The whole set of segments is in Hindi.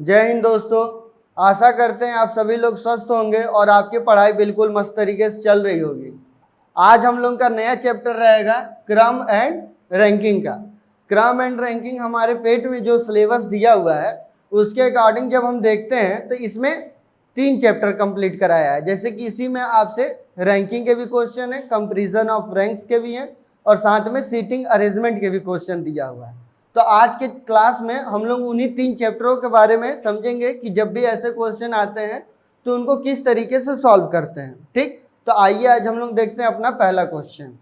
जय हिंद दोस्तों। आशा करते हैं आप सभी लोग स्वस्थ होंगे और आपकी पढ़ाई बिल्कुल मस्त तरीके से चल रही होगी। आज हम लोग का नया चैप्टर रहेगा क्रम एंड रैंकिंग का। क्रम एंड रैंकिंग हमारे पेट में जो सिलेबस दिया हुआ है उसके अकॉर्डिंग जब हम देखते हैं तो इसमें 3 चैप्टर कंप्लीट कराया है। जैसे कि इसी में आपसे रैंकिंग के भी क्वेश्चन है, कंपेरिजन ऑफ रैंक्स के भी हैं और साथ में सीटिंग अरेंजमेंट के भी क्वेश्चन दिया हुआ है। तो आज के क्लास में हम लोग उन्हीं 3 चैप्टरों के बारे में समझेंगे कि जब भी ऐसे क्वेश्चन आते हैं तो उनको किस तरीके से सॉल्व करते हैं। ठीक, तो आइए आज हम लोग देखते हैं अपना पहला क्वेश्चन।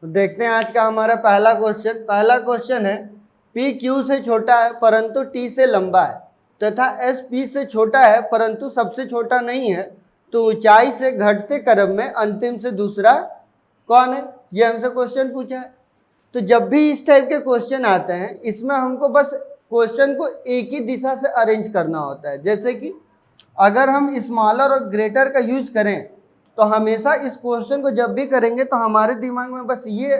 तो देखते हैं आज का हमारा पहला क्वेश्चन है P Q से छोटा है परंतु T से लंबा है तथा S P से छोटा है परंतु सबसे छोटा नहीं है, तो ऊंचाई से घटते क्रम में अंतिम से दूसरा कौन है? ये हमसे क्वेश्चन पूछा है। तो जब भी इस टाइप के क्वेश्चन आते हैं इसमें हमको बस क्वेश्चन को एक ही दिशा से अरेंज करना होता है। जैसे कि अगर हम स्मॉलर और ग्रेटर का यूज करें तो हमेशा इस क्वेश्चन को जब भी करेंगे तो हमारे दिमाग में बस ये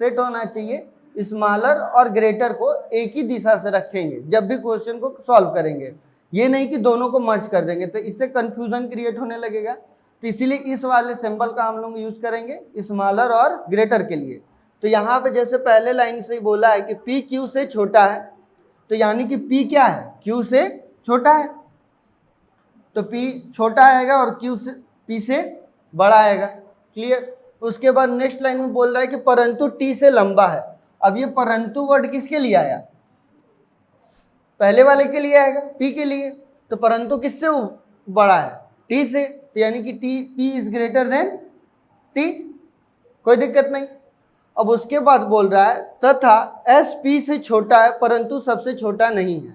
सेट होना चाहिए, स्मॉलर और ग्रेटर को एक ही दिशा से रखेंगे जब भी क्वेश्चन को सॉल्व करेंगे। ये नहीं कि दोनों को मर्ज कर देंगे, तो इससे कंफ्यूजन क्रिएट होने लगेगा। तो इसीलिए इस वाले सिंबल का हम लोग यूज करेंगे स्मॉलर और ग्रेटर के लिए। तो यहाँ पे जैसे पहले लाइन से ही बोला है कि P Q से छोटा है, तो यानी कि P क्या है? Q से छोटा है, तो P छोटा आएगा और Q से P से बड़ा आएगा। क्लियर? उसके बाद नेक्स्ट लाइन में बोल रहा है कि परंतु T से लंबा है। अब ये परंतु वर्ड किसके लिए आया? पहले वाले के लिए आएगा, P के लिए। तो परंतु किससे बड़ा है? T से, तो यानी कि P is greater than T, कोई दिक्कत नहीं। अब उसके बाद बोल रहा है तथा S P से छोटा है परंतु सबसे छोटा नहीं है।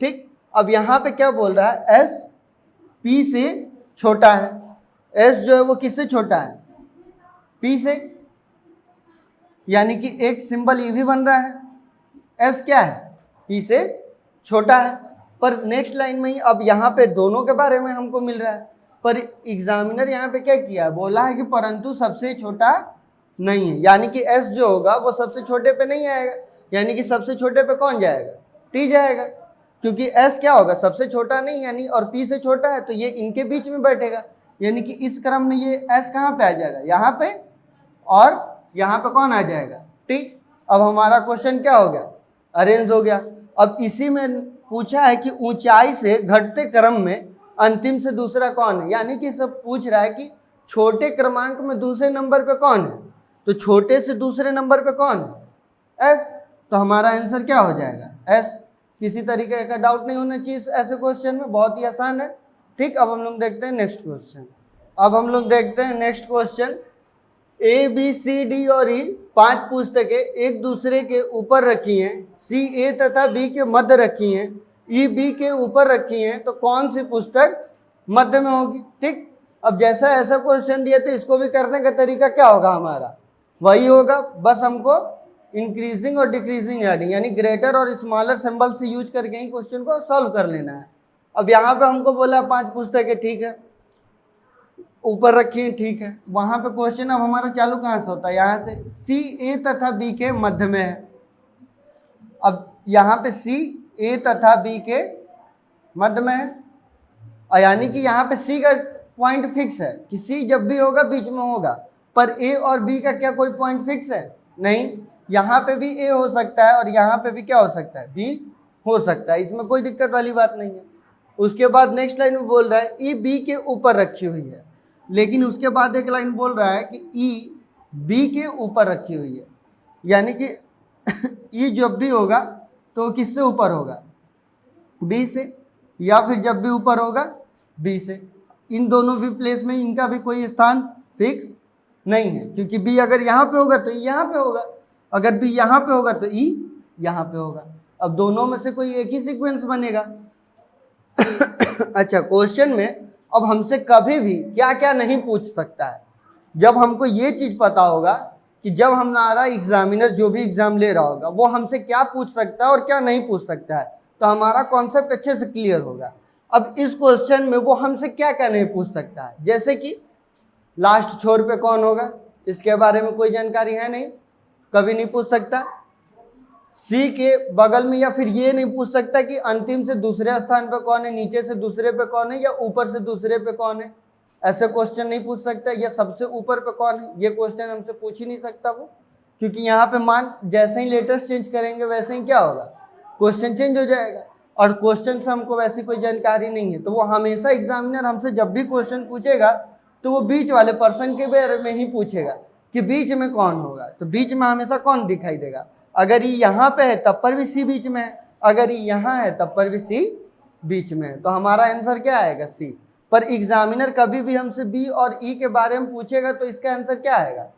ठीक, अब यहाँ पे क्या बोल रहा है? S P से छोटा है। S जो है वो किससे छोटा है? P से, यानी कि एक सिंबल ये भी बन रहा है, S क्या है? P से छोटा है। पर नेक्स्ट लाइन में ही अब यहाँ पे दोनों के बारे में हमको मिल रहा है, पर एग्जामिनर यहाँ पे क्या किया? बोला है कि परंतु सबसे छोटा नहीं है, यानी कि S जो होगा वो सबसे छोटे पे नहीं आएगा, यानी कि सबसे छोटे पे कौन जाएगा? T जाएगा, क्योंकि S क्या होगा? सबसे छोटा नहीं, यानी और P से छोटा है, तो ये इनके बीच में बैठेगा, यानी कि इस क्रम में ये S कहाँ पे आ जाएगा? यहाँ पे, और यहाँ पे कौन आ जाएगा? T। अब हमारा क्वेश्चन क्या हो गया? अरेंज हो गया। अब इसी में पूछा है कि ऊंचाई से घटते क्रम में अंतिम से दूसरा कौन है, यानी कि सब पूछ रहा है कि छोटे क्रमांक में दूसरे नंबर पे कौन है, तो छोटे से दूसरे नंबर पे कौन है? S। तो हमारा आंसर क्या हो जाएगा? S। किसी तरीके का डाउट नहीं होना चाहिए ऐसे क्वेश्चन में, बहुत ही आसान है। ठीक, अब हम लोग देखते हैं next question. A B C D और E 5 पुस्तकें एक दूसरे के ऊपर रखी हैं, C A तथा B के मध्य रखी हैं, E B के ऊपर रखी हैं, तो कौन सी पुस्तक मध्य में होगी? ठीक, अब जैसा ऐसा क्वेश्चन दिया तो इसको भी करने का तरीका क्या होगा? हमारा वही होगा, बस हमको इंक्रीजिंग और डिक्रीजिंग एडिंग यानी ग्रेटर और स्मॉलर सिंबल से यूज करके ही क्वेश्चन को सॉल्व कर लेना है। अब यहाँ पे हमको बोला 5 पुस्तकें, ठीक है, ऊपर रखी, ठीक है। वहां पे क्वेश्चन अब हमारा चालू कहाँ से होता है? यहाँ से। C A तथा B के मध्य में है। अब यहाँ पे C A तथा B के मध्य में है, यानी कि यहाँ पे C का पॉइंट फिक्स है कि C जब भी होगा बीच में होगा, पर A और B का क्या कोई पॉइंट फिक्स है? नहीं। यहाँ पे भी A हो सकता है और यहाँ पे भी क्या हो सकता है? B हो सकता है, इसमें कोई दिक्कत वाली बात नहीं है। उसके बाद नेक्स्ट लाइन में बोल रहा है E B के ऊपर रखी हुई है, लेकिन उसके बाद एक लाइन बोल रहा है कि E B के ऊपर रखी हुई है, यानी कि E जब भी होगा तो किससे ऊपर होगा? B से, या फिर जब भी ऊपर होगा B से। इन दोनों भी प्लेस में इनका भी कोई स्थान फिक्स नहीं है, क्योंकि B अगर यहाँ पे होगा तो E यहाँ पे होगा, अगर B यहाँ पे होगा तो E यहाँ पे होगा। अब दोनों में से कोई एक ही सीक्वेंस बनेगा। अच्छा, क्वेश्चन में अब हमसे कभी भी क्या क्या नहीं पूछ सकता है, जब हमको ये चीज पता होगा कि जब हमारा एग्जामिनर जो भी एग्जाम ले रहा होगा वो हमसे क्या पूछ सकता है और क्या नहीं पूछ सकता है, तो हमारा कॉन्सेप्ट अच्छे से क्लियर होगा। अब इस क्वेश्चन में वो हमसे क्या क्या नहीं पूछ सकता है, जैसे कि लास्ट छोर पे कौन होगा, इसके बारे में कोई जानकारी है नहीं, कभी नहीं पूछ सकता। सी के बगल में, या फिर ये नहीं पूछ सकता कि अंतिम से दूसरे स्थान पे कौन है, नीचे से दूसरे पे कौन है, या ऊपर से दूसरे पे कौन है। ऐसे क्वेश्चन नहीं पूछ सकता। या सबसे ऊपर पे कौन है, ये क्वेश्चन हमसे पूछ ही नहीं सकता वो, क्योंकि यहाँ पे मान जैसे ही लेटर्स चेंज करेंगे वैसे ही क्या होगा, क्वेश्चन चेंज हो जाएगा। और क्वेश्चन से हमको वैसी कोई जानकारी नहीं है, तो वो हमेशा एग्जामिनर हमसे जब भी क्वेश्चन पूछेगा तो वो बीच वाले पर्सन के बारे में ही पूछेगा कि बीच में कौन होगा। तो बीच में हमेशा कौन दिखाई देगा, अगर ये यहाँ पे है तब पर भी सी बीच में है, अगर ये यहाँ है तब पर भी सी बीच में है। तो हमारा आंसर क्या आएगा, सी। पर एग्जामिनर कभी भी हमसे बी और ई के बारे में पूछेगा तो इसका आंसर क्या आएगा,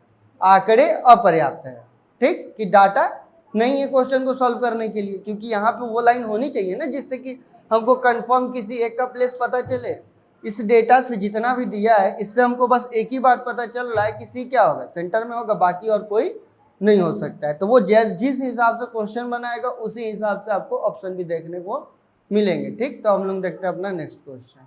आंकड़े अपर्याप्त है। ठीक, कि डाटा नहीं है क्वेश्चन को सॉल्व करने के लिए, क्योंकि यहाँ पे वो लाइन होनी चाहिए ना जिससे कि हमको कंफर्म किसी एक का प्लेस पता चले। इस डेटा से जितना भी दिया है इससे हमको बस एक ही बात पता चल रहा है कि सी क्या होगा, सेंटर में होगा, बाकी और कोई नहीं हो सकता है। तो वो जिस हिसाब से क्वेश्चन बनाएगा उसी हिसाब से आपको ऑप्शन भी देखने को मिलेंगे। ठीक, तो हम लोग देखते हैं अपना नेक्स्ट क्वेश्चन।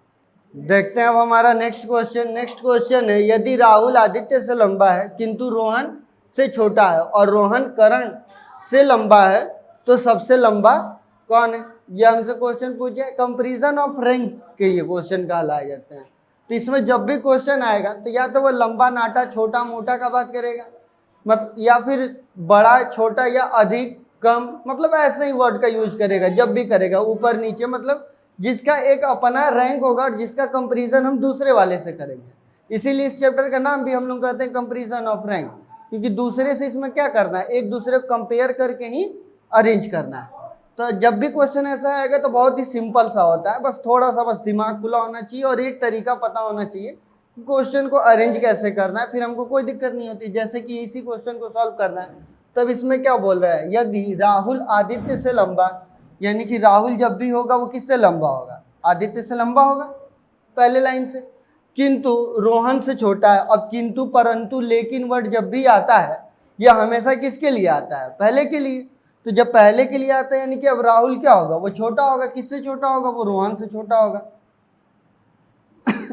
देखते हैं अब हमारा नेक्स्ट क्वेश्चन है, यदि राहुल आदित्य से लंबा है किंतु रोहन से छोटा है और रोहन करण से लंबा है तो सबसे लंबा कौन है। ये हमसे क्वेश्चन पूछे, कंपैरिजन ऑफ रैंक के ये क्वेश्चन कहलाए जाते हैं। तो इसमें जब भी क्वेश्चन आएगा तो या तो वो लंबा नाटा छोटा मोटा का बात करेगा, मतलब या फिर बड़ा छोटा या अधिक कम, मतलब ऐसे ही वर्ड का यूज करेगा जब भी करेगा, ऊपर नीचे, मतलब जिसका एक अपना रैंक होगा और जिसका कंपैरिजन हम दूसरे वाले से करेंगे। इसीलिए इस चैप्टर का नाम भी हम लोग कहते हैं कंपैरिजन ऑफ रैंक, क्योंकि दूसरे से इसमें क्या करना है, एक दूसरे को कंपेयर करके ही अरेंज करना है। तो जब भी क्वेश्चन ऐसा आएगा तो बहुत ही सिंपल सा होता है, बस थोड़ा सा बस दिमाग खुला होना चाहिए और एक तरीका पता होना चाहिए कि क्वेश्चन को अरेंज कैसे करना है, फिर हमको कोई दिक्कत नहीं होती। जैसे कि इसी क्वेश्चन को सॉल्व करना है, तब इसमें क्या बोल रहा है, यदि राहुल आदित्य से लंबा, यानी कि राहुल जब भी होगा वो किससे लंबा होगा, आदित्य से लंबा होगा पहले लाइन से, किंतु रोहन से छोटा है। अब किंतु परंतु लेकिन वर्ड जब भी आता है यह हमेशा किसके लिए आता है, पहले के लिए। तो जब पहले के लिए आता है यानी कि अब राहुल क्या होगा, वो छोटा होगा। किससे छोटा होगा, वो रोहन से छोटा होगा।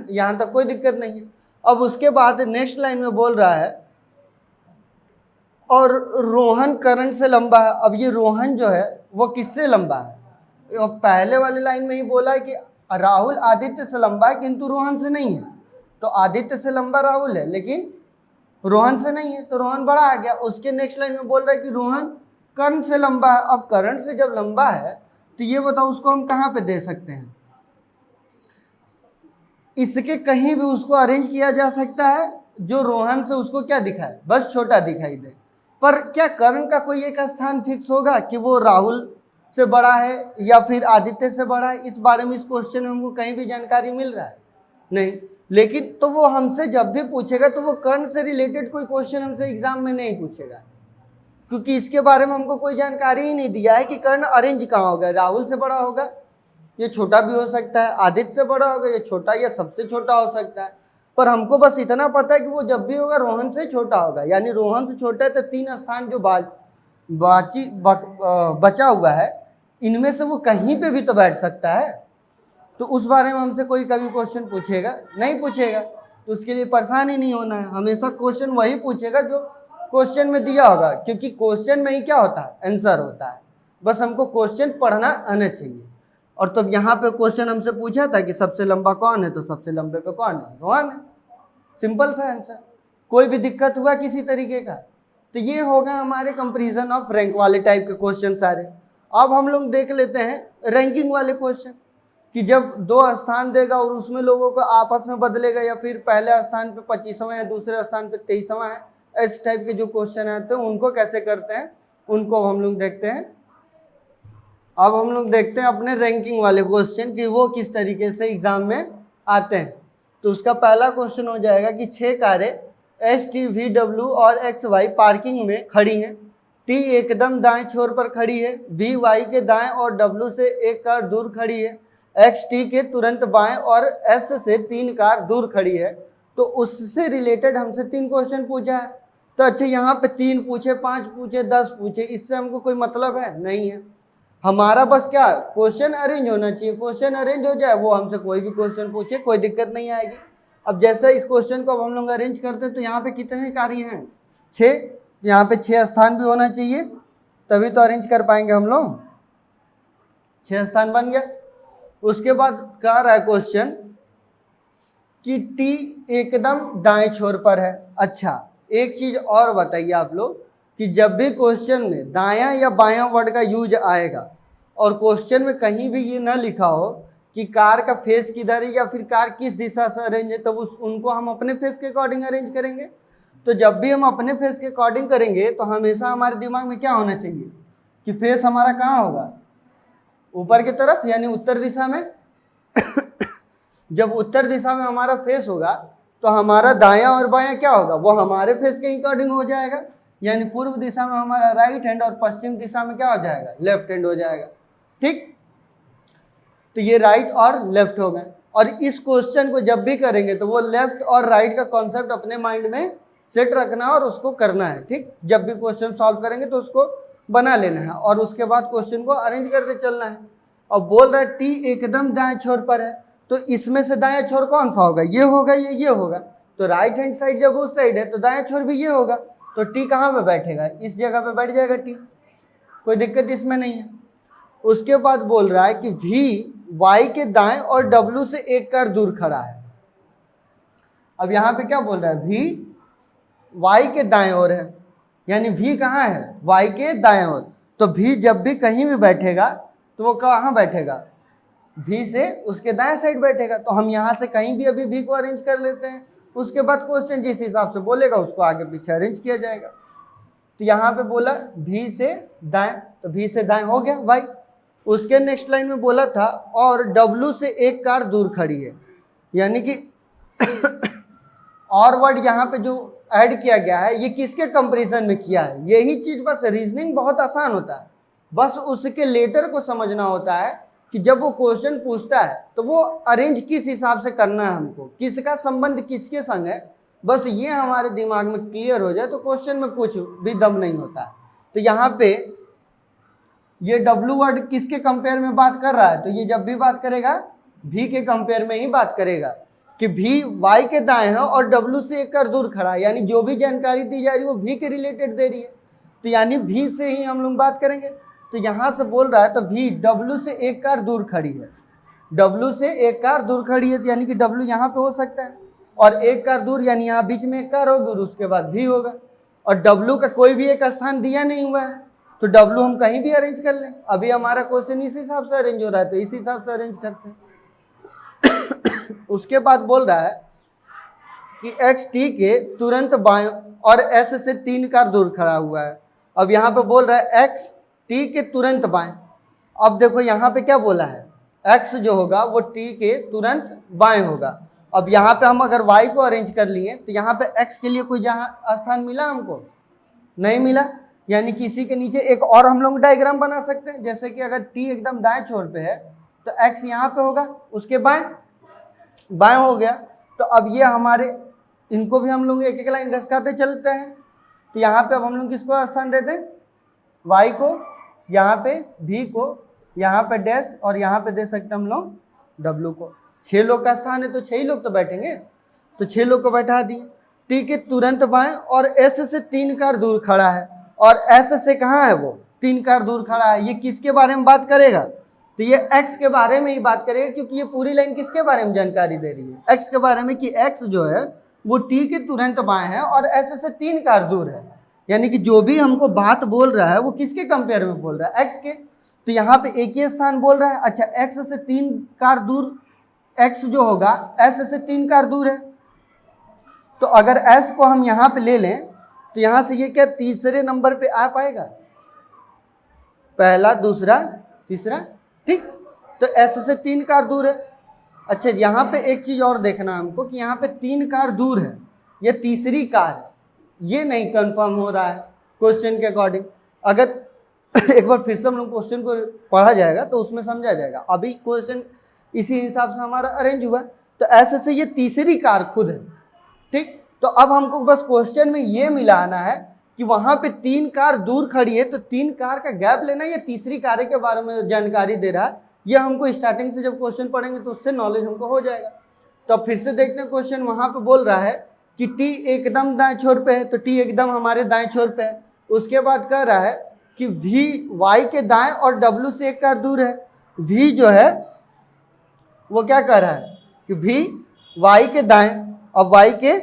यहां तक कोई दिक्कत नहीं है। अब उसके बाद नेक्स्ट लाइन में बोल रहा है और रोहन करण से लंबा है। अब ये रोहन जो है वो किससे लंबा है, पहले वाले लाइन में ही बोला है कि राहुल आदित्य से लंबा है किंतु रोहन से नहीं है। तो आदित्य से लंबा राहुल है लेकिन रोहन से नहीं है, तो रोहन बड़ा आ गया। उसके नेक्स्ट लाइन में बोल रहा है कि रोहन कर्ण से लंबा है। अब कर्ण से जब लंबा है तो ये बताओ उसको हम कहाँ पे दे सकते हैं, इसके कहीं भी उसको अरेंज किया जा सकता है जो रोहन से उसको क्या दिखाए, बस छोटा दिखाई दे। पर क्या कर्ण का कोई एक स्थान फिक्स होगा कि वो राहुल से बड़ा है या फिर आदित्य से बड़ा है, इस बारे में इस क्वेश्चन में हमको कहीं भी जानकारी मिल रहा है नहीं। लेकिन तो वो हमसे जब भी पूछेगा तो वो कर्ण से रिलेटेड कोई क्वेश्चन हमसे एग्जाम में नहीं पूछेगा, क्योंकि इसके बारे में हमको कोई जानकारी ही नहीं दिया है कि कर्ण अरेंज कहाँ होगा, राहुल से बड़ा होगा, ये छोटा भी हो सकता है, आदित्य से बड़ा होगा, ये छोटा या सबसे छोटा हो सकता है। पर हमको बस इतना पता है कि वो जब भी होगा रोहन से छोटा होगा, यानी रोहन से छोटा है तो 3 स्थान जो बचा हुआ है इनमें से वो कहीं पे भी तो बैठ सकता है। तो उस बारे में हमसे कोई कभी क्वेश्चन पूछेगा नहीं पूछेगा, तो उसके लिए परेशान ही नहीं होना है। हमेशा क्वेश्चन वही पूछेगा जो क्वेश्चन में दिया होगा, क्योंकि क्वेश्चन में ही क्या होता है, आंसर होता है। बस हमको क्वेश्चन पढ़ना आना चाहिए। और तब यहाँ पे क्वेश्चन हमसे पूछा था कि सबसे लंबा कौन है, तो सबसे लंबे पे कौन है, रोहन है। सिंपल सा आंसर, कोई भी दिक्कत हुआ किसी तरीके का। तो ये होगा हमारे कंपैरिजन ऑफ रैंक वाले टाइप के क्वेश्चन सारे। अब हम लोग देख लेते हैं रैंकिंग वाले क्वेश्चन, कि जब 2 स्थान देगा और उसमें लोगों को आपस में बदलेगा, या फिर पहले स्थान पे 25वां है, दूसरे स्थान पे 23वां है, इस टाइप के जो क्वेश्चन आते हैं उनको कैसे करते हैं उनको हम लोग देखते हैं। अब हम लोग देखते हैं अपने रैंकिंग वाले क्वेश्चन कि वो किस तरीके से एग्जाम में आते हैं। तो उसका पहला क्वेश्चन हो जाएगा कि 6 कारें एस टी वी डब्ल्यू और एक्स वाई पार्किंग में खड़ी हैं। टी एकदम दाएं छोर पर खड़ी है, वी वाई के दाएं और डब्ल्यू से 1 कार दूर खड़ी है, एक्स टी के तुरंत बाएं और एस से 3 कार दूर खड़ी है। तो उससे रिलेटेड हमसे 3 क्वेश्चन पूछा है। तो अच्छा, यहाँ पे 3 पूछे, 5 पूछे, 10 पूछे, इससे हमको कोई मतलब है नहीं है। हमारा बस क्या क्वेश्चन अरेंज होना चाहिए, क्वेश्चन अरेंज हो जाए, वो हमसे कोई भी क्वेश्चन पूछे कोई दिक्कत नहीं आएगी। अब जैसे इस क्वेश्चन को हम लोग अरेंज करते हैं तो यहाँ पे कितने कार्य हैं, 6, यहाँ पे 6 स्थान भी होना चाहिए तभी तो अरेंज कर पाएंगे हम लोग। 6 स्थान बन गया। उसके बाद कह रहा है क्वेश्चन कि टी एकदम दाएं छोर पर है। अच्छा, एक चीज और बताइए आप लोग कि जब भी क्वेश्चन में दायां या बायां वर्ड का यूज आएगा और क्वेश्चन में कहीं भी ये ना लिखा हो कि कार का फेस किधर है या फिर कार किस दिशा से अरेंज है, तो उनको हम अपने फेस के अकॉर्डिंग अरेंज करेंगे। तो जब भी हम अपने फेस के अकॉर्डिंग करेंगे तो हमेशा हमारे दिमाग में क्या होना चाहिए कि फेस हमारा कहाँ होगा, ऊपर की तरफ यानी उत्तर दिशा में। जब उत्तर दिशा में हमारा फेस होगा तो हमारा दायां और बायां क्या होगा, वो हमारे फेस के अकॉर्डिंग हो जाएगा। यानी पूर्व दिशा में हमारा राइट हैंड और पश्चिम दिशा में क्या हो जाएगा, लेफ्ट हैंड हो जाएगा। ठीक, तो ये राइट और लेफ्ट हो गए। और इस क्वेश्चन को जब भी करेंगे तो वो लेफ्ट और राइट का कॉन्सेप्ट अपने माइंड में सेट रखना और उसको करना है। ठीक, जब भी क्वेश्चन सॉल्व करेंगे तो उसको बना लेना है और उसके बाद क्वेश्चन को अरेंज करके चलना है। अब बोल रहा है टी एकदम दाएं छोर पर है, तो इसमें से दायां छोर कौन सा होगा, ये होगा ये होगा। तो राइट हैंड साइड जब उस साइड है तो दायां छोर भी ये होगा। तो टी कहाँ पे बैठेगा, इस जगह पे बैठ जाएगा टी, कोई दिक्कत इसमें नहीं है। उसके बाद बोल रहा है कि वी वाई के दाएं और डब्ल्यू से एक कार दूर खड़ा है। अब यहाँ पे क्या बोल रहा है, वी वाई के दाएं ओर है, यानी वी कहाँ है, वाई के दाएं ओर। तो वी जब भी कहीं भी बैठेगा तो वो कहाँ बैठेगा, वी से उसके दाएं साइड बैठेगा। तो हम यहाँ से कहीं भी अभी वी को अरेंज कर लेते हैं, उसके बाद क्वेश्चन जिस हिसाब से बोलेगा उसको आगे पीछे अरेंज किया जाएगा। तो यहाँ पे बोला वी से दाएं, तो वी से दाएं हो गया वाई। उसके नेक्स्ट लाइन में बोला था और डब्ल्यू से एक कार दूर खड़ी है, यानी कि और वर्ड यहाँ पे जो ऐड किया गया है ये किसके कंपैरिजन में किया है। यही चीज, बस रीजनिंग बहुत आसान होता है, बस उसके लेटर को समझना होता है कि जब वो क्वेश्चन पूछता है तो वो अरेंज किस हिसाब से करना है, हमको किसका संबंध किसके संग है, बस ये हमारे दिमाग में क्लियर हो जाए तो क्वेश्चन में कुछ भी दम नहीं होता है। तो यहाँ पे ये डब्ल्यू वर्ड किसके कंपेयर में बात कर रहा है, तो ये जब भी बात करेगा भी के कंपेयर में ही बात करेगा कि भी वाई के दाएं है और डब्ल्यू से एक कर दूर खड़ा है, यानी जो भी जानकारी दी जा रही है वो भी के रिलेटेड दे रही है, तो यानी भी से ही हम लोग बात करेंगे। तो यहाँ से बोल रहा है तो भी डब्ल्यू से एक कार दूर खड़ी है, डब्ल्यू से एक कार दूर खड़ी है, तो यानी कि डब्ल्यू यहाँ पे हो सकता है और एक कार दूर यानी यहाँ बीच में एक कार होगी और उसके बाद भी होगा। और डब्ल्यू का कोई भी एक स्थान दिया नहीं हुआ है तो डब्ल्यू हम कहीं भी अरेंज कर लें। अभी हमारा क्वेश्चन इस हिसाब से अरेंज हो रहा है तो इस हिसाब से अरेंज करते हैं। उसके बाद बोल रहा है कि एक्स टी के तुरंत बाएं और एस से 3 कार दूर खड़ा हुआ है। अब यहाँ पे बोल रहा है एक्स टी के तुरंत बाएं। अब देखो यहाँ पे क्या बोला है, एक्स जो होगा वो टी के तुरंत बाएं होगा। अब यहाँ पे हम अगर वाई को अरेंज कर लिए तो यहाँ पे एक्स के लिए कोई जहाँ स्थान मिला हमको नहीं मिला, यानी कि इसी के नीचे एक और हम लोग डायग्राम बना सकते हैं। जैसे कि अगर टी एकदम दाएं छोर पे है तो एक्स यहाँ पे होगा, उसके बाएं हो गया। तो अब ये हमारे इनको भी हम लोग एक एक लाइन घसकाते चलते हैं। तो यहाँ पे अब हम लोग किसको स्थान देते हैं, वाई को, यहाँ पे भी को, यहाँ पे डैश और यहाँ पे दे सकते हैं हम लोग डब्ल्यू को। 6 लोग का स्थान है तो 6 ही लोग तो बैठेंगे, तो 6 लोग को बैठा दिए। टी के तुरंत बाएं और एस से 3 कार दूर खड़ा है और एस से कहाँ है, वो 3 कार दूर खड़ा है। ये किसके बारे में बात करेगा, तो ये एक्स के बारे में ही बात करेगा, क्योंकि ये पूरी लाइन किसके बारे में जानकारी दे रही है, एक्स के बारे में, कि एक्स जो है वो टी के तुरंत बाएं है और एस से 3 कार दूर है। यानी कि जो भी हमको बात बोल रहा है वो किसके कंपेयर में बोल रहा है, एक्स के। तो यहाँ पे एक ही स्थान बोल रहा है। अच्छा, एक्स से 3 कार दूर, एक्स जो होगा एस से 3 कार दूर है, तो अगर एस को हम यहाँ पे ले लें तो यहाँ से ये क्या तीसरे नंबर पे आ पाएगा, पहला दूसरा तीसरा, ठीक। तो एस से 3 कार दूर है। अच्छा, यहाँ पे एक चीज़ और देखना हमको कि यहाँ पे 3 कार दूर है, ये तीसरी कार है, ये नहीं कंफर्म हो रहा है क्वेश्चन के अकॉर्डिंग। अगर एक बार फिर से हम लोग क्वेश्चन को पढ़ा जाएगा तो उसमें समझा जाएगा। अभी क्वेश्चन इसी हिसाब से हमारा अरेंज हुआ, तो ऐसे से ये तीसरी कार खुद है, ठीक। तो अब हमको बस क्वेश्चन में ये मिलाना है कि वहाँ पे 3 कार दूर खड़ी है, तो 3 कार का गैप लेना, ये तीसरी कार के बारे में जानकारी दे रहा है। ये हमको स्टार्टिंग से जब क्वेश्चन पढ़ेंगे तो उससे नॉलेज हमको हो जाएगा। तो अब फिर से देखते हैं क्वेश्चन, वहाँ पे बोल रहा है कि टी एकदम दाएं छोर पे है, तो टी एकदम हमारे दाएं छोर पे है। उसके बाद कह रहा है कि v y के दाएं और w से 1 कार दूर है। v जो है वो क्या कर रहा है कि v y के दाएं, अब y के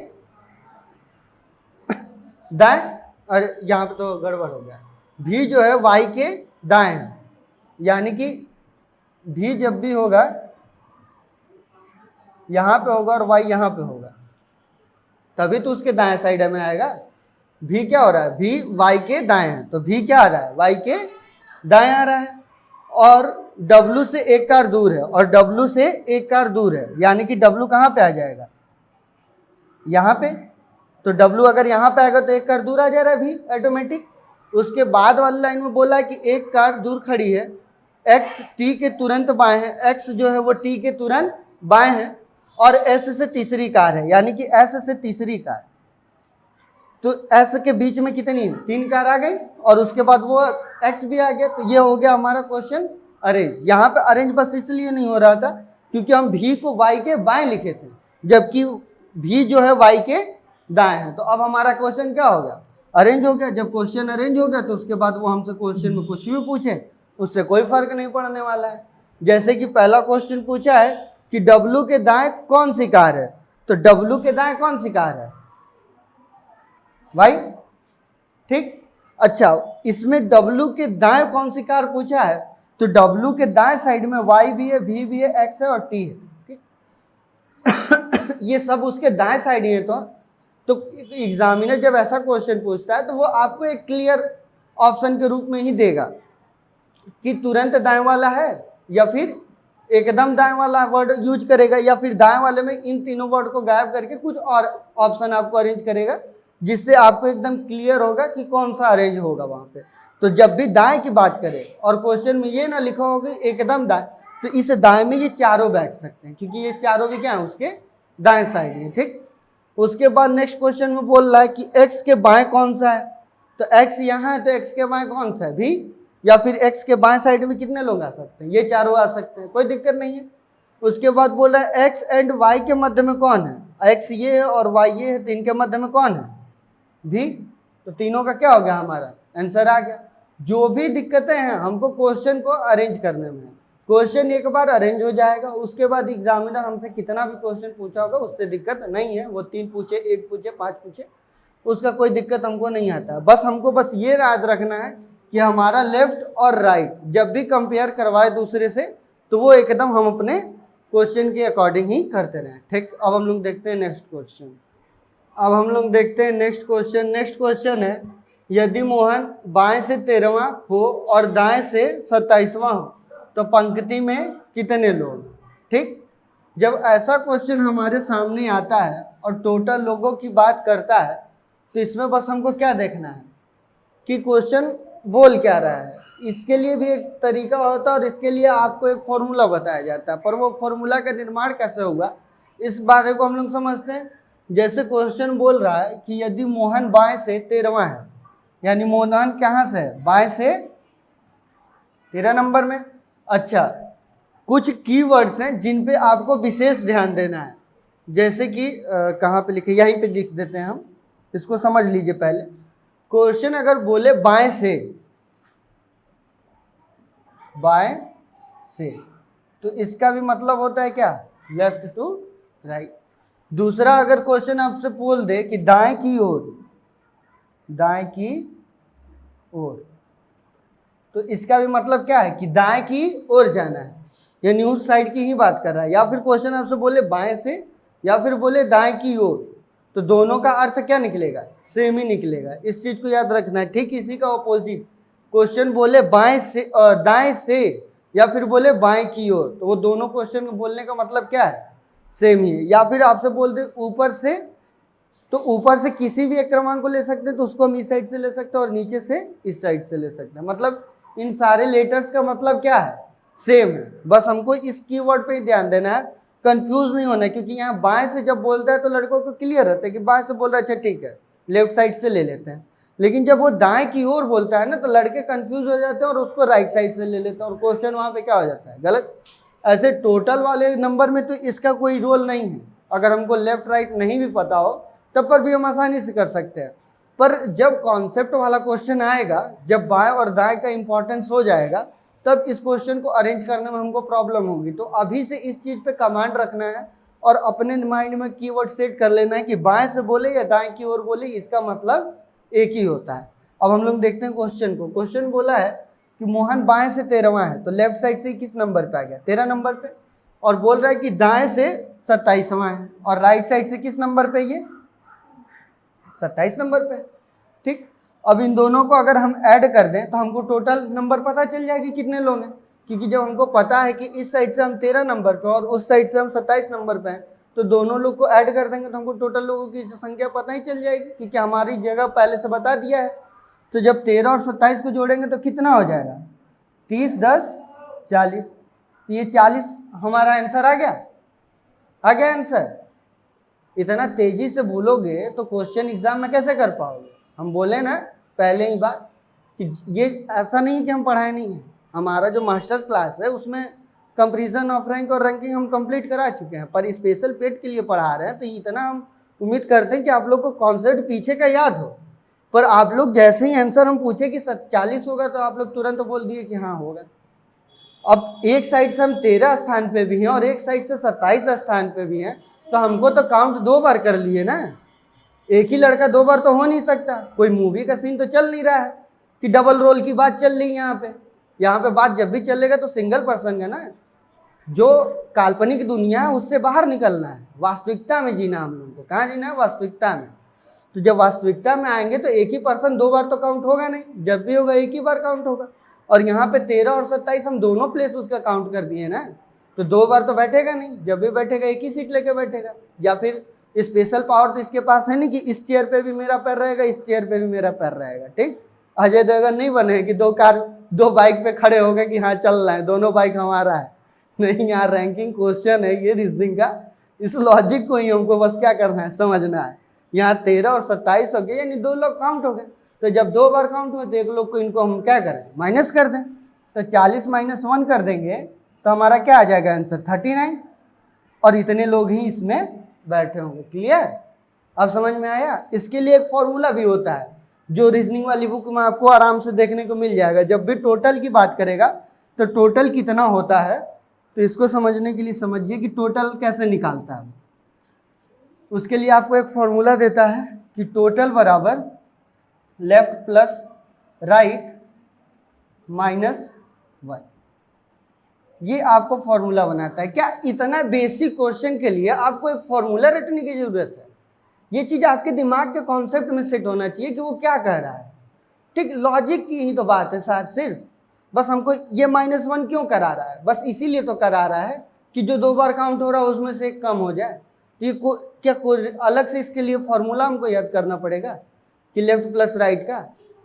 दाएं, और यहाँ पे तो गड़बड़ हो गया, v जो है y के दाएं है, यानी कि v जब भी होगा यहाँ पे होगा और y यहाँ पे होगा, तभी तो उसके दाएं साइड में आएगा। v क्या हो रहा है, v y के दाएं है, तो v क्या आ रहा है, y के दाएं आ रहा है, और w से 1 कार दूर है, और w से 1 कार दूर है, यानी कि w कहाँ पे आ जाएगा, यहाँ पे। तो w अगर यहाँ पे आएगा तो 1 कार दूर आ जा रहा है v ऑटोमेटिक। उसके बाद वाली लाइन में बोला है कि 1 कार दूर खड़ी है, x t के तुरंत बाएं है, x जो है वो t के तुरंत बाएं है, और s से तीसरी कार है, यानी कि s से तीसरी कार, तो s के बीच में कितनी 3 कार आ गई, और उसके बाद वो x भी आ गया। तो ये हो गया हमारा क्वेश्चन अरेंज। यहाँ पे अरेंज बस इसलिए नहीं हो रहा था क्योंकि हम v को y के बाएं लिखे थे, जबकि v जो है y के दाएं है। तो अब हमारा क्वेश्चन क्या हो गया, अरेंज हो गया। जब क्वेश्चन अरेंज हो गया तो उसके बाद वो हमसे क्वेश्चन में कुछ भी पूछे उससे कोई फर्क नहीं पड़ने वाला है। जैसे कि पहला क्वेश्चन पूछा है कि W के दाएं कौन सी कार है, तो W के दाएं कौन सी कार है भाई, ठीक। अच्छा, इसमें W के दाएं कौन सी कार पूछा है, तो W के दाएं साइड में Y भी है, V भी है, X है और T है, ठीक। ये सब उसके दाएं साइड ही है। तो एग्जामिनर जब ऐसा क्वेश्चन पूछता है तो वो आपको एक क्लियर ऑप्शन के रूप में ही देगा कि तुरंत दाएं वाला है, या फिर एकदम दाएं वाला वर्ड यूज करेगा, या फिर दाएं वाले में इन तीनों वर्ड को गायब करके कुछ और ऑप्शन आपको अरेंज करेगा, जिससे आपको एकदम क्लियर होगा कि कौन सा अरेंज होगा वहां पे। तो जब भी दाएं की बात करें और क्वेश्चन में ये ना लिखा होगा एकदम दाएं, तो इस दाएं में ये चारों बैठ सकते हैं, क्योंकि ये चारों भी क्या है उसके दाएं साइड है, ठीक। उसके बाद नेक्स्ट क्वेश्चन में बोल रहा है कि x के बाएं कौन सा है, तो x यहाँ है, तो x के बाएं कौन सा है भी, या फिर x के बाएं साइड में कितने लोग आ सकते हैं, ये चारों आ सकते हैं, कोई दिक्कत नहीं है। उसके बाद बोल रहा है x एंड y के मध्य में कौन है, x ये है और y ये है, तो इनके मध्य में कौन है भी, तो तीनों का क्या हो गया हमारा आंसर आ गया। जो भी दिक्कतें हैं हमको क्वेश्चन को अरेंज करने में, क्वेश्चन एक बार अरेंज हो जाएगा, उसके बाद एग्जामिनर हमसे कितना भी क्वेश्चन पूछा होगा उससे दिक्कत नहीं है। वो 3 पूछे, 1 पूछे, 5 पूछे, उसका कोई दिक्कत हमको नहीं आता। बस हमको बस ये याद रखना है कि हमारा लेफ्ट और राइट जब भी कंपेयर करवाए दूसरे से तो वो एकदम हम अपने क्वेश्चन के अकॉर्डिंग ही करते रहें, ठीक। अब हम लोग देखते हैं नेक्स्ट क्वेश्चन। अब हम लोग देखते हैं नेक्स्ट क्वेश्चन। नेक्स्ट क्वेश्चन है, यदि मोहन बाएं से 13वां हो और दाएं से 27वां हो तो पंक्ति में कितने लोग, ठीक। जब ऐसा क्वेश्चन हमारे सामने आता है और टोटल लोगों की बात करता है तो इसमें बस हमको क्या देखना है कि क्वेश्चन बोल क्या रहा है। इसके लिए भी एक तरीका होता है और इसके लिए आपको एक फॉर्मूला बताया जाता है, पर वो फॉर्मूला का निर्माण कैसे होगा इस बारे को हम लोग समझते हैं। जैसे क्वेश्चन बोल रहा है कि यदि मोहन बाएं से 13वां है, यानी मोहन कहाँ से है, बाएं से 13 नंबर में। अच्छा, कुछ कीवर्ड्स हैं जिन पे आपको विशेष ध्यान देना है, जैसे कि कहाँ पे लिखे, यहीं पे लिख देते हैं हम, इसको समझ लीजिए पहले। क्वेश्चन अगर बोले बाएं से, बाएं से, तो इसका भी मतलब होता है क्या, लेफ्ट टू राइट। दूसरा अगर क्वेश्चन आपसे बोल दे कि दाएं की ओर, दाएं की ओर, तो इसका भी मतलब क्या है कि दाएं की ओर जाना है, यानी उस साइड की ही बात कर रहा है। या फिर क्वेश्चन आपसे बोले बाएं से या फिर बोले दाएं की ओर, तो दोनों का अर्थ क्या निकलेगा, सेम ही निकलेगा। इस चीज को याद रखना है, ठीक। इसी का ऑपोजिट क्वेश्चन बोले बाएं से दाएं से या फिर बोले बाएं की ओर, तो वो दोनों क्वेश्चन को बोलने का मतलब क्या है, सेम ही है। या फिर आपसे बोल दे ऊपर से, तो ऊपर से किसी भी एक क्रमांक को ले सकते हैं, तो उसको हम इस साइड से ले सकते हैं, और नीचे से इस साइड से ले सकते हैं। मतलब इन सारे लेटर्स का मतलब क्या है, सेम है। बस हमको इस कीवर्ड पे ही ध्यान देना है, कंफ्यूज नहीं होना है, क्योंकि यहाँ बाएं से जब बोलता है तो लड़कों को क्लियर रहता है कि बाएं से बोल रहा है, अच्छा ठीक है लेफ्ट साइड से ले लेते हैं। लेकिन जब वो दाएं की ओर बोलता है ना, तो लड़के कंफ्यूज हो जाते हैं और उसको राइट साइड से ले लेते हैं, और क्वेश्चन वहाँ पे क्या हो जाता है, गलत। ऐसे टोटल वाले नंबर में तो इसका कोई रोल नहीं है। अगर हमको लेफ्ट राइट नहीं भी पता हो तब पर भी हम आसानी से कर सकते हैं, पर जब कॉन्सेप्ट वाला क्वेश्चन आएगा, जब बाएं और दाएं का इंपॉर्टेंस हो जाएगा, तब इस क्वेश्चन को अरेंज करने में हमको प्रॉब्लम होगी। तो अभी से इस चीज़ पे कमांड रखना है और अपने माइंड में कीवर्ड सेट कर लेना है कि बाएं से बोले या दाएं की ओर बोले, इसका मतलब एक ही होता है। अब हम लोग देखते हैं क्वेश्चन को। क्वेश्चन बोला है कि मोहन बाएं से 13वां है, तो लेफ्ट साइड से किस नंबर पे आ गया? 13 नंबर पे। और बोल रहा है कि दाएं से 27वां है, और राइट साइड से किस नंबर पे? ये 27 नंबर पे। ठीक, अब इन दोनों को अगर हम ऐड कर दें तो हमको टोटल नंबर पता चल जाएगी कितने लोग हैं, क्योंकि जब हमको पता है कि इस साइड से हम 13 नंबर पे और उस साइड से हम 27 नंबर पे हैं, तो दोनों लोग को ऐड कर देंगे तो हमको टोटल लोगों की संख्या पता ही चल जाएगी, क्योंकि हमारी जगह पहले से बता दिया है। तो जब 13 और 27 को जोड़ेंगे तो कितना हो जाएगा? 30, 10, 40। तो ये 40 हमारा आंसर आ गया। आ गया आंसर? इतना तेजी से भूलोगे तो क्वेश्चन एग्जाम में कैसे कर पाओगे? हम बोले ना पहले ही बात कि ये ऐसा नहीं है कि हम पढ़ाए नहीं है। हमारा जो मास्टर्स क्लास है उसमें कंपैरिजन ऑफ रैंक और रैंकिंग हम कंप्लीट करा चुके हैं, पर स्पेशल पेट के लिए पढ़ा रहे हैं, तो इतना हम उम्मीद करते हैं कि आप लोग को कॉन्सेप्ट पीछे का याद हो। पर आप लोग जैसे ही आंसर हम पूछे कि 40 होगा तो आप लोग तुरंत बोल दिए कि हाँ होगा। अब एक साइड से हम 13 स्थान पे भी हैं और एक साइड से 27 स्थान पे भी हैं, तो हमको तो काउंट 2 बार कर लिए ना। एक ही लड़का 2 बार तो हो नहीं सकता। कोई मूवी का सीन तो चल नहीं रहा है कि डबल रोल की बात चल रही है यहाँ पे। यहाँ पे बात जब भी चलेगा तो सिंगल पर्सन का ना, जो काल्पनिक दुनिया है उससे बाहर निकलना है, वास्तविकता में जीना हम लोग को। कहाँ जीना है? वास्तविकता में। तो जब वास्तविकता में आएंगे तो एक ही पर्सन 2 बार तो काउंट होगा नहीं, जब भी होगा एक ही बार काउंट होगा। और यहाँ पे 13 और 27 हम दोनों प्लेस उसका काउंट कर दिए ना, तो 2 बार तो बैठेगा नहीं, जब भी बैठेगा एक ही सीट लेके बैठेगा। या फिर स्पेशल पावर तो इसके पास है नहीं कि इस चेयर पे भी मेरा पैर रहेगा, इस चेयर पे भी मेरा पैर रहेगा। ठीक, अजय देवगन नहीं बने कि 2 बाइक पे खड़े हो गए कि हाँ चल रहे हैं, दोनों बाइक हमारा है। नहीं, यहाँ रैंकिंग क्वेश्चन है ये रीजनिंग का, इस लॉजिक को ही हमको बस क्या करना है, समझना है। यहाँ 13 और 27 हो गए, यानी 2 लोग काउंट हो गए। तो जब 2 बार काउंट हुए तो एक लोग को इनको हम क्या करें? माइनस कर दें। तो 40 - 1 कर देंगे तो हमारा क्या आ जाएगा आंसर? 39। और इतने लोग ही इसमें बैठे होंगे। क्लियर? अब समझ में आया? इसके लिए एक फॉर्मूला भी होता है जो रीजनिंग वाली बुक में आपको आराम से देखने को मिल जाएगा। जब भी टोटल की बात करेगा तो टोटल कितना होता है, तो इसको समझने के लिए समझिए कि टोटल कैसे निकालता है। उसके लिए आपको एक फॉर्मूला देता है कि टोटल बराबर लेफ्ट प्लस राइट -1। ये आपको फॉर्मूला बनाता है। क्या इतना बेसिक क्वेश्चन के लिए आपको एक फॉर्मूला रटने की जरूरत है? ये चीज आपके दिमाग के कॉन्सेप्ट में सेट होना चाहिए कि वो क्या कह रहा है। ठीक, लॉजिक की ही तो बात है साथ। सिर्फ बस हमको ये -1 क्यों करा रहा है? बस इसीलिए तो करा रहा है कि जो 2 बार काउंट हो रहा है उसमें से एक कम हो जाए। तो ये क्या कोई अलग से इसके लिए फॉर्मूला हमको याद करना पड़ेगा कि लेफ्ट प्लस राइट का?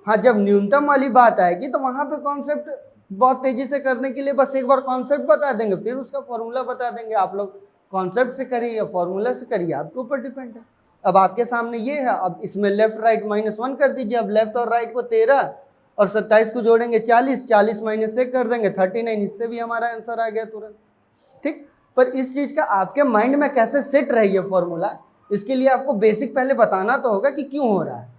हाँ, जब न्यूनतम वाली बात आएगी तो वहां पे कॉन्सेप्ट बहुत तेजी से करने के लिए बस एक बार कॉन्सेप्ट बता देंगे, फिर उसका फॉर्मूला बता देंगे। आप लोग कॉन्सेप्ट से करिए या फॉर्मूला से करिए, आपके ऊपर डिपेंड है। अब आपके सामने ये है, अब इसमें लेफ्ट राइट -1 कर दीजिए। अब लेफ्ट और राइट को 13 और 27 को जोड़ेंगे 40, 40 -1 कर देंगे 39। इससे भी हमारा आंसर आ गया तुरंत। ठीक, पर इस चीज का आपके माइंड में कैसे सेट रही है फॉर्मूला, इसके लिए आपको बेसिक पहले बताना तो होगा कि क्यों हो रहा है।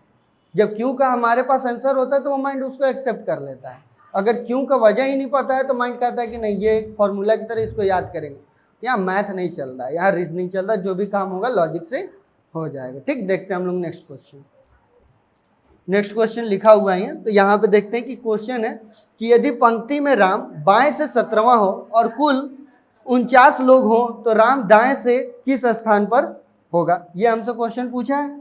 जब क्यों का हमारे पास आंसर होता है तो वो माइंड उसको एक्सेप्ट कर लेता है। अगर क्यों का वजह ही नहीं पता है तो माइंड कहता है कि नहीं, ये एक फॉर्मूला की तरह इसको याद करेंगे। यहाँ मैथ नहीं चल रहा है, यहाँ रीजनिंग चल रहा है। जो भी काम होगा लॉजिक से हो जाएगा। ठीक, देखते हैं हम लोग नेक्स्ट क्वेश्चन। नेक्स्ट क्वेश्चन लिखा हुआ है तो यहाँ पे देखते हैं कि क्वेश्चन है कि यदि पंक्ति में राम बाएं से 17वां हो और कुल 49 लोग हो तो राम दाएं से किस स्थान पर होगा? ये हमसे क्वेश्चन पूछा है।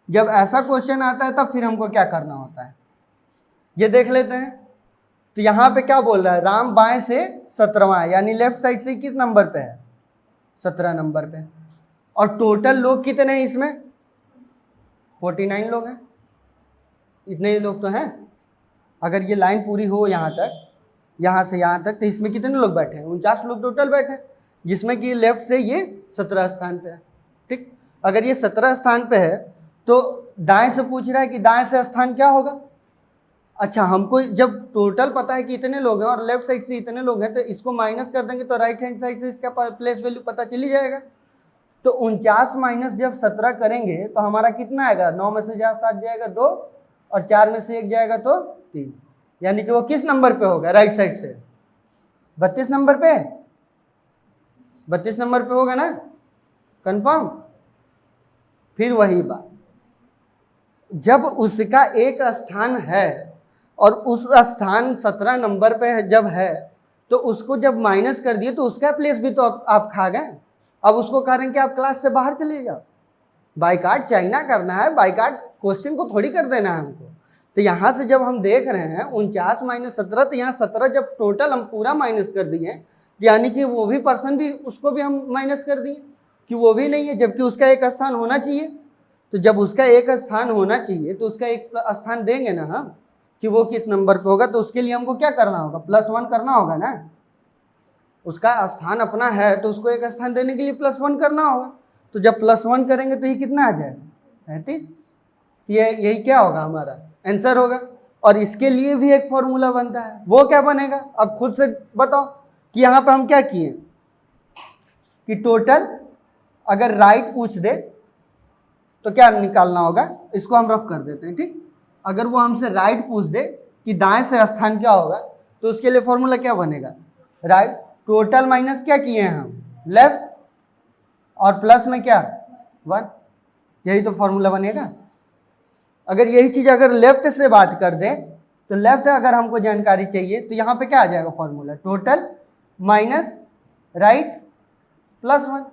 जब ऐसा क्वेश्चन आता है तब फिर हमको क्या करना होता है, ये देख लेते हैं। तो यहाँ पे क्या बोल रहा है? राम बाएं से 17वां, यानी लेफ्ट साइड से किस नंबर पे है? 17 नंबर पे। और टोटल लोग कितने हैं इसमें? 49 लोग हैं। इतने ही लोग तो हैं। अगर ये लाइन पूरी हो यहाँ तक, यहाँ से यहाँ तक, तो इसमें कितने लोग बैठे हैं? 49 लोग टोटल बैठे हैं, जिसमें कि लेफ्ट से ये 17 स्थान पे है। ठीक, अगर ये 17 स्थान पे है तो दाएं से पूछ रहा है कि दाएं से स्थान क्या होगा? अच्छा, हमको जब टोटल पता है कि इतने लोग हैं और लेफ्ट साइड से इतने लोग हैं, तो इसको माइनस कर देंगे तो राइट हैंड साइड से इसका प्लेस वैल्यू पता चल ही जाएगा। तो 49 माइनस जब 17 करेंगे तो हमारा कितना आएगा, 9 में से 7 जाएगा 2 और 4 में से 1 जाएगा तो 3, यानी कि वो किस नंबर पे होगा, राइट साइड से 32 नंबर पे, 32 नंबर पे होगा ना, कंफर्म। फिर वही बात, जब उसका एक स्थान है और उस स्थान 17 नंबर पे है जब है, तो उसको जब माइनस कर दिए तो उसका प्लेस भी तो आप खा गए। अब उसको कह रहे हैं कि आप क्लास से बाहर चले जाओ, बाइकाट चाइना करना है, बाइकाट क्वेश्चन को थोड़ी कर देना है हमको। तो यहाँ से जब हम देख रहे हैं 49 माइनस 17, तो यहाँ 17 जब टोटल हम पूरा माइनस कर दिए, यानी कि वो भी पर्सन भी, उसको भी हम माइनस कर दिए कि वो भी नहीं है, जबकि उसका एक स्थान होना चाहिए। तो जब उसका एक स्थान होना चाहिए तो उसका एक स्थान देंगे ना हम कि वो किस नंबर पे होगा, तो उसके लिए हमको क्या करना होगा, +1 करना होगा ना। उसका स्थान अपना है तो उसको एक स्थान देने के लिए +1 करना होगा। तो जब +1 करेंगे तो ये कितना आ जाएगा, 35। यही क्या होगा, हमारा आंसर होगा। और इसके लिए भी एक फॉर्मूला बनता है, वो क्या बनेगा, अब खुद से बताओ कि यहाँ पे हम क्या किए कि टोटल अगर राइट पूछ दे तो क्या निकालना होगा, इसको हम रफ कर देते हैं, ठीक। अगर वो हमसे राइट पूछ दे कि दाएं से स्थान क्या होगा, तो उसके लिए फॉर्मूला क्या बनेगा, राइट टोटल माइनस क्या किए हैं हम, लेफ्ट, और प्लस में क्या 1, यही तो फॉर्मूला बनेगा। अगर यही चीज़ अगर लेफ्ट से बात कर दें तो लेफ्ट अगर हमको जानकारी चाहिए तो यहाँ पे क्या आ जाएगा फॉर्मूला, टोटल माइनस राइट +1।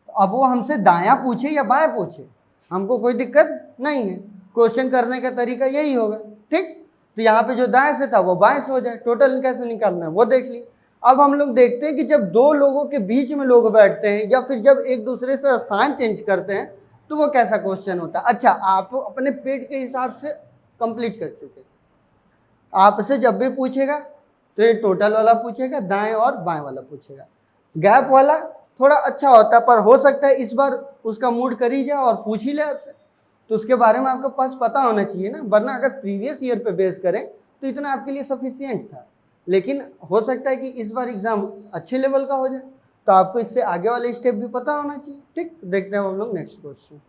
अब वो हमसे दायां पूछे या बाएं पूछे, हमको कोई दिक्कत नहीं है, क्वेश्चन करने का तरीका यही होगा, ठीक। तो यहाँ पे जो दाएं से था वो बाएं से हो जाए, टोटल कैसे निकालना है वो देख लिए। अब हम लोग देखते हैं कि जब दो लोगों के बीच में लोग बैठते हैं या फिर जब एक दूसरे से स्थान चेंज करते हैं तो वो कैसा क्वेश्चन होता है। अच्छा, आप अपने पेट के हिसाब से कंप्लीट कर चुके, आपसे जब भी पूछेगा तो ये टोटल वाला पूछेगा, दाएं और बाएं वाला पूछेगा। गैप वाला थोड़ा अच्छा होता है, पर हो सकता है इस बार उसका मूड कर ही जाए और पूछ ही ले आपसे, तो उसके बारे में आपके पास पता होना चाहिए ना, वरना अगर प्रीवियस ईयर पे बेस करें तो इतना आपके लिए सफिशियंट था। लेकिन हो सकता है कि इस बार एग्जाम अच्छे लेवल का हो जाए, तो आपको इससे आगे वाले स्टेप भी पता होना चाहिए, ठीक। देखते हैं हम लोग नेक्स्ट क्वेश्चन,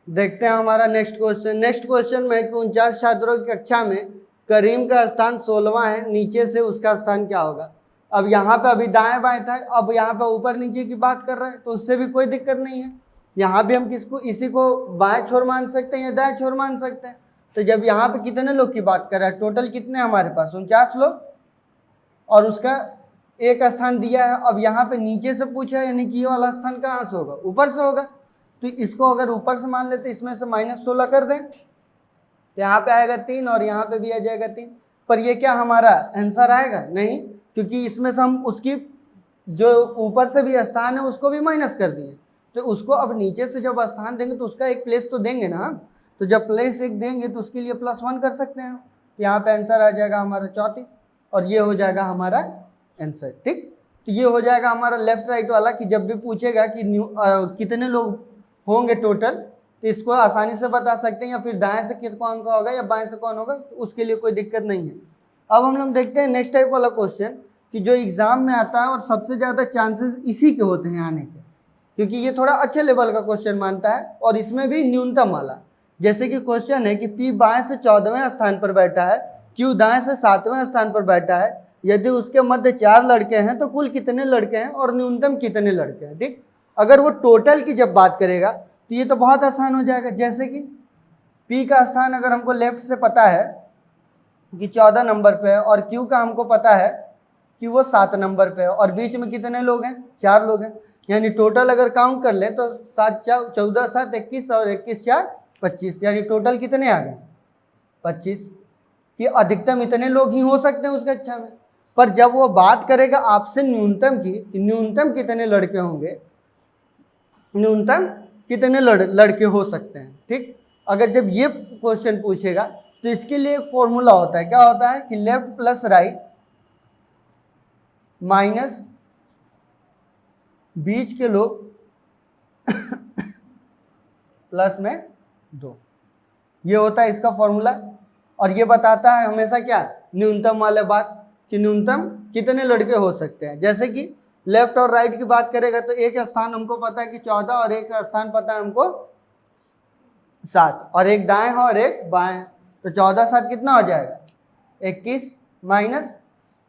देखते हैं हमारा नेक्स्ट क्वेश्चन में कि 49 छात्रों की कक्षा में करीम का स्थान 16वां है, नीचे से उसका स्थान क्या होगा। अब यहाँ पे अभी दाएं बाएं था, अब यहाँ पे ऊपर नीचे की बात कर रहे हैं तो उससे भी कोई दिक्कत नहीं है। यहाँ भी हम किसको, इसी को बाएं छोर मान सकते हैं या दाएं छोर मान सकते हैं। तो जब यहाँ पे कितने लोग की बात कर रहे हैं, टोटल कितने हमारे पास 49 लोग, और उसका एक स्थान दिया है। अब यहाँ पे नीचे से पूछा है, यानी कि ये वाला स्थान कहाँ से होगा, ऊपर से होगा। तो इसको अगर ऊपर से मान लेते, इसमें से -16 कर दें तो यहाँ पे आएगा 3 और यहाँ पे भी आ जाएगा 3। पर ये क्या हमारा आंसर आएगा, नहीं, क्योंकि इसमें से हम उसकी जो ऊपर से भी स्थान है उसको भी माइनस कर दिए। तो उसको अब नीचे से जब स्थान देंगे तो उसका एक प्लेस तो देंगे ना हम, तो जब प्लेस एक देंगे तो उसके लिए +1 कर सकते हैं। तो यहाँ पे आंसर आ जाएगा हमारा 34 और ये हो जाएगा हमारा आंसर, ठीक। तो ये हो जाएगा हमारा लेफ्ट राइट वाला कि जब भी पूछेगा कि कितने लोग होंगे टोटल, तो इसको आसानी से बता सकते हैं, या फिर दाएं से कौन सा होगा या बाएं से कौन होगा, तो उसके लिए कोई दिक्कत नहीं है। अब हम लोग देखते हैं नेक्स्ट टाइप वाला क्वेश्चन कि जो एग्जाम में आता है और सबसे ज़्यादा चांसेस इसी के होते हैं आने के, क्योंकि ये थोड़ा अच्छे लेवल का क्वेश्चन मानता है और इसमें भी न्यूनतम वाला। जैसे कि क्वेश्चन है कि P बाएं से 14वें स्थान पर बैठा है, Q दाएं से 7वें स्थान पर बैठा है, यदि उसके मध्य 4 लड़के हैं तो कुल कितने लड़के हैं और न्यूनतम कितने लड़के हैं, ठीक। अगर वो टोटल की जब बात करेगा तो ये तो बहुत आसान हो जाएगा। जैसे कि P का स्थान अगर हमको लेफ्ट से पता है कि 14 नंबर पे है और Q का हमको पता है कि वो 7 नंबर पे है और बीच में कितने लोग हैं, 4 लोग हैं, यानी टोटल अगर काउंट कर लें तो 7 4 14 7 21 और 21 4 25, यानी टोटल कितने आ गए 25, कि अधिकतम इतने लोग ही हो सकते हैं उस कक्षा में। पर जब वो बात करेगा आपसे न्यूनतम की, न्यूनतम कितने लड़के होंगे, न्यूनतम कितने लड़के हो सकते हैं, ठीक। अगर जब ये क्वेश्चन पूछेगा तो इसके लिए एक फॉर्मूला होता है, क्या होता है कि लेफ्ट प्लस राइट माइनस बीच के लोग प्लस में 2, ये होता है इसका फॉर्मूला। और ये बताता है हमेशा क्या, न्यूनतम वाले बात कि न्यूनतम कितने लड़के हो सकते हैं। जैसे कि लेफ्ट और राइट की बात करेगा तो एक स्थान हमको पता है कि 14 और एक स्थान पता है हमको 7 और एक दाएं है और एक बाएं है, तो 14 7 कितना हो जाएगा 21 माइनस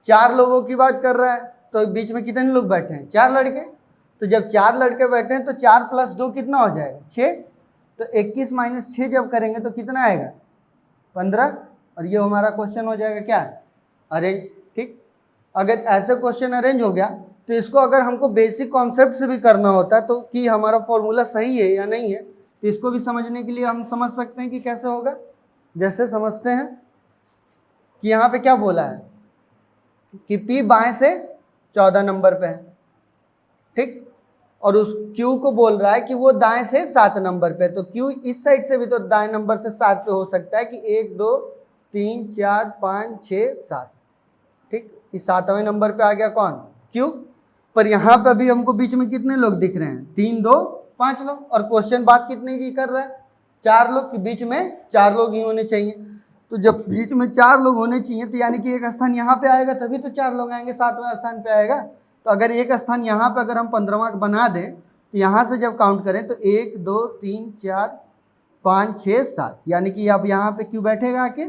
4 लोगों की बात कर रहा है तो बीच में कितने लोग बैठे हैं 4 लड़के, तो जब 4 लड़के बैठे हैं तो 4 + 2 कितना हो जाएगा 6, तो 21 - 6 जब करेंगे तो कितना आएगा 15 और ये हमारा क्वेश्चन हो जाएगा क्या अरेंज। ठीक, अगर ऐसे क्वेश्चन अरेंज हो गया तो इसको अगर हमको बेसिक कॉन्सेप्ट से भी करना होता है तो कि हमारा फॉर्मूला सही है या नहीं है, तो इसको भी समझने के लिए हम समझ सकते हैं कि कैसे होगा। जैसे समझते हैं कि यहाँ पे क्या बोला है कि P बाएं से 14 नंबर पे है, ठीक, और उस Q को बोल रहा है कि वो दाएं से 7 नंबर पे, तो Q इस साइड से भी तो दाएं नंबर से 7 पे हो सकता है कि 1 2 3 4 5 6 7, ठीक, इस 7वें नंबर पे आ गया कौन Q, पर यहाँ पे अभी हमको बीच में कितने लोग दिख रहे हैं 3 2 5 लोग, और क्वेश्चन बात कितने की कर रहा है 4 लोग, के बीच में 4 लोग ही होने चाहिए, तो जब बीच में 4 लोग होने चाहिए तो यानी कि एक स्थान यहाँ पे आएगा तभी तो 4 लोग आएंगे, 7वें स्थान पे आएगा, तो अगर एक स्थान यहाँ पे अगर हम 15वां बना दें तो यहाँ से जब काउंट करें तो 1 2 3 4 5 6 7, यानी कि अब यहाँ पे Q बैठेगा आके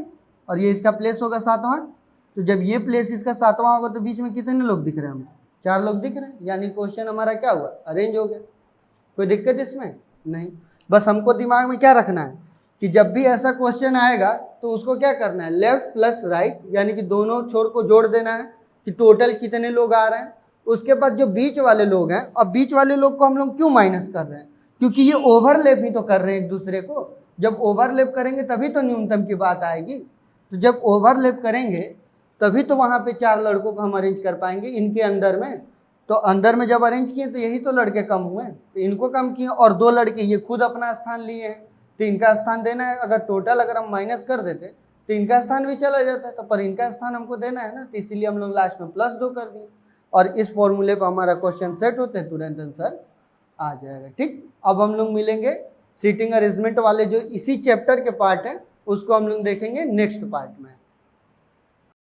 और ये इसका प्लेस होगा 7वां, तो जब ये प्लेस इसका 7वां होगा तो बीच में कितने लोग दिख रहे हैं हमको 4 लोग दिख रहे हैं, यानी क्वेश्चन हमारा क्या हुआ अरेंज हो गया। कोई दिक्कत इसमें नहीं, बस हमको दिमाग में क्या रखना है कि जब भी ऐसा क्वेश्चन आएगा तो उसको क्या करना है लेफ्ट प्लस राइट, यानी कि दोनों छोर को जोड़ देना है कि टोटल कितने लोग आ रहे हैं, उसके बाद जो बीच वाले लोग हैं, अब बीच वाले लोग को हम लोग क्यों माइनस कर रहे हैं क्योंकि ये ओवरलैप ही तो कर रहे हैं एक दूसरे को, जब ओवरलैप करेंगे तभी तो न्यूनतम की बात आएगी, तो जब ओवरलैप करेंगे तभी तो वहाँ पे 4 लड़कों को हम अरेंज कर पाएंगे इनके अंदर में, तो अंदर में जब अरेंज किए तो यही तो लड़के कम हुए, तो इनको कम किए और 2 लड़के ये खुद अपना स्थान लिए हैं तो इनका स्थान देना है, अगर टोटल अगर हम माइनस कर देते तो इनका स्थान भी चला जाता है, तो पर इनका स्थान हमको देना है ना, तो इसीलिए हम लोग लास्ट में +2 कर दिए और इस फॉर्मूले पर हमारा क्वेश्चन सेट होते हैं, तुरंत आंसर आ जाएगा। ठीक, अब हम लोग मिलेंगे सीटिंग अरेंजमेंट वाले जो इसी चैप्टर के पार्ट हैं उसको हम लोग देखेंगे नेक्स्ट पार्ट में।